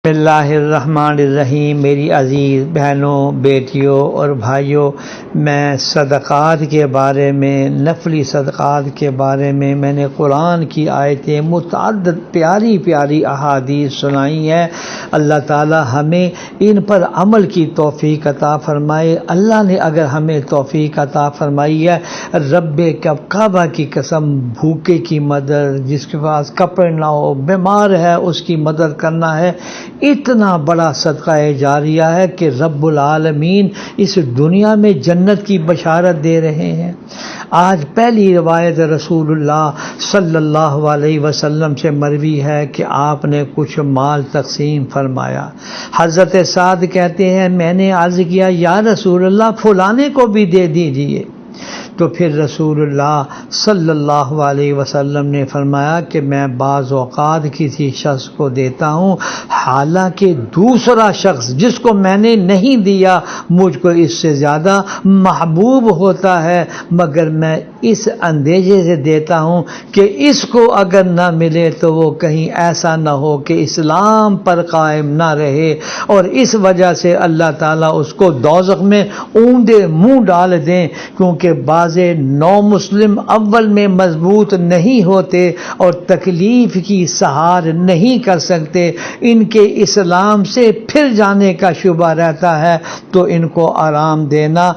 بسم اللہ الرحمن الرحیم۔ میری عزیز بہنوں، بیٹیوں اور بھائیوں، میں صدقات کے بارے میں، نفلی صدقات کے بارے میں نے قرآن کی آیتیں متعدد پیاری پیاری احادیث سنائی ہیں۔ اللہ تعالی ہمیں ان پر عمل کی توفیق عطا فرمائے۔ اللہ نے اگر ہمیں توفیق عطا فرمائی ہے، رب کعبہ کی قسم، بھوکے کی مدد، جس کے پاس کپڑے نہ ہو، بیمار ہے، اس کی مدد کرنا ہے، اتنا بڑا صدقہ جاریہ ہے کہ رب العالمین اس دنیا میں جنت کی بشارت دے رہے ہیں۔ آج پہلی روایت رسول اللہ صلی اللہ علیہ وسلم سے مروی ہے کہ آپ نے کچھ مال تقسیم فرمایا۔ حضرت سعد کہتے ہیں، میں نے عرض کیا، یا رسول اللہ فلانے کو بھی دے دیجئے۔ تو پھر رسول اللہ صلی اللہ علیہ وسلم نے فرمایا کہ میں بعض اوقات کسی شخص کو دیتا ہوں، حالانکہ دوسرا شخص جس کو میں نے نہیں دیا مجھ کو اس سے زیادہ محبوب ہوتا ہے، مگر میں اس اندیشے سے دیتا ہوں کہ اس کو اگر نہ ملے تو وہ کہیں ایسا نہ ہو کہ اسلام پر قائم نہ رہے، اور اس وجہ سے اللہ تعالیٰ اس کو دوزخ میں اوندے منہ ڈال دیں، کیونکہ بعض نو مسلم اول میں مضبوط نہیں ہوتے اور تکلیف کی سہار نہیں کر سکتے، ان کے اسلام سے پھر جانے کا شبہ رہتا ہے، تو ان کو آرام دینا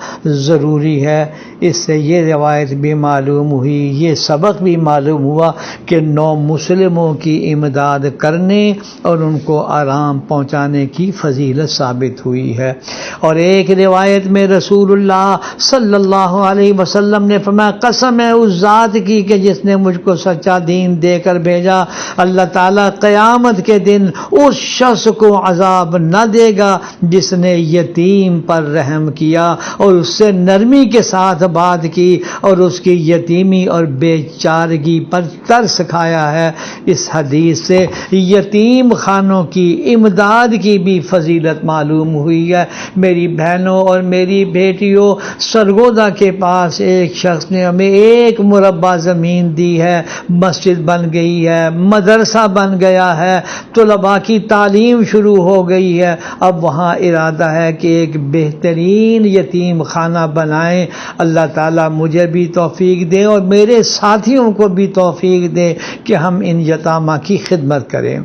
ضروری ہے۔ اس سے یہ روایت بھی معلوم ہوئی، یہ سبق بھی معلوم ہوا کہ نو مسلموں کی امداد کرنے اور ان کو آرام پہنچانے کی فضیلت ثابت ہوئی ہے۔ اور ایک روایت میں رسول اللہ صلی اللہ علیہ وسلم نے فرمایا، قسم ہے اس ذات کی کہ جس نے مجھ کو سچا دین دے کر بھیجا، اللہ تعالیٰ قیامت کے دن اس شخص کو عذاب نہ دے گا جس نے یتیم پر رحم کیا اور اس سے نرمی کے ساتھ بات کی اور اس کی یتیمی اور بے چارگی پر ترس کھایا ہے۔ اس حدیث سے یتیم خانوں کی امداد کی بھی فضیلت معلوم ہوئی ہے۔ میری بہنوں اور میری بیٹیوں، سرگودا کے پاس ایک شخص نے ہمیں 1 مربع زمین دی ہے، مسجد بن گئی ہے، مدرسہ بن گیا ہے، طلباء کی تعلیم شروع ہو گئی ہے۔ اب وہاں ارادہ ہے کہ ایک بہترین یتیم خانہ بنائیں۔ اللہ تعالیٰ مجھے بھی توفیق دے اور میرے ساتھیوں کو بھی توفیق دے کہ ہم ان یتامہ کی خدمت کریں۔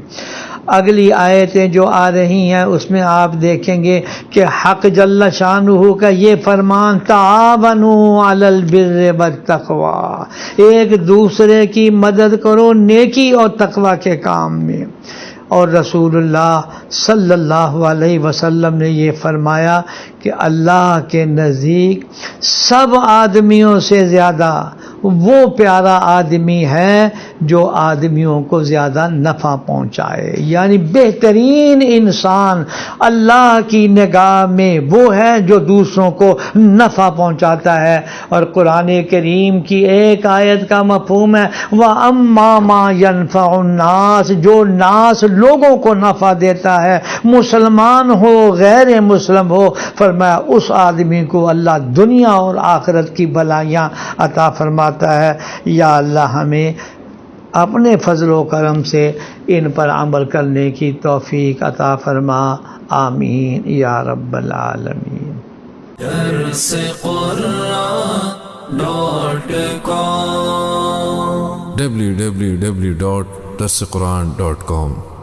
اگلی آیتیں جو آ رہی ہیں اس میں آپ دیکھیں گے کہ حق جل شانہ کا یہ فرمان، تعاونوا علی البر والتقوی، ایک دوسرے کی مدد کرو نیکی اور تقوی کے کام میں۔ اور رسول اللہ صلی اللہ علیہ وسلم نے یہ فرمایا کہ اللہ کے نزدیک سب آدمیوں سے زیادہ وہ پیارا آدمی ہے جو آدمیوں کو زیادہ نفع پہنچائے، یعنی بہترین انسان اللہ کی نگاہ میں وہ ہے جو دوسروں کو نفع پہنچاتا ہے۔ اور قرآن کریم کی ایک آیت کا مفہوم ہے، وَأَمَّا مَا يَنْفَعُ النَّاسِ، جو ناس لوگوں کو نفع دیتا ہے، مسلمان ہو غیر مسلم ہو، فرمایا اس آدمی کو اللہ دنیا اور آخرت کی بھلائیاں عطا فرماتا ہے۔ یا اللہ ہمیں اپنے فضل و کرم سے ان پر عمل کرنے کی توفیق عطا فرما، آمین یا رب العالمین۔ درس قرآن www.درسقرآن.com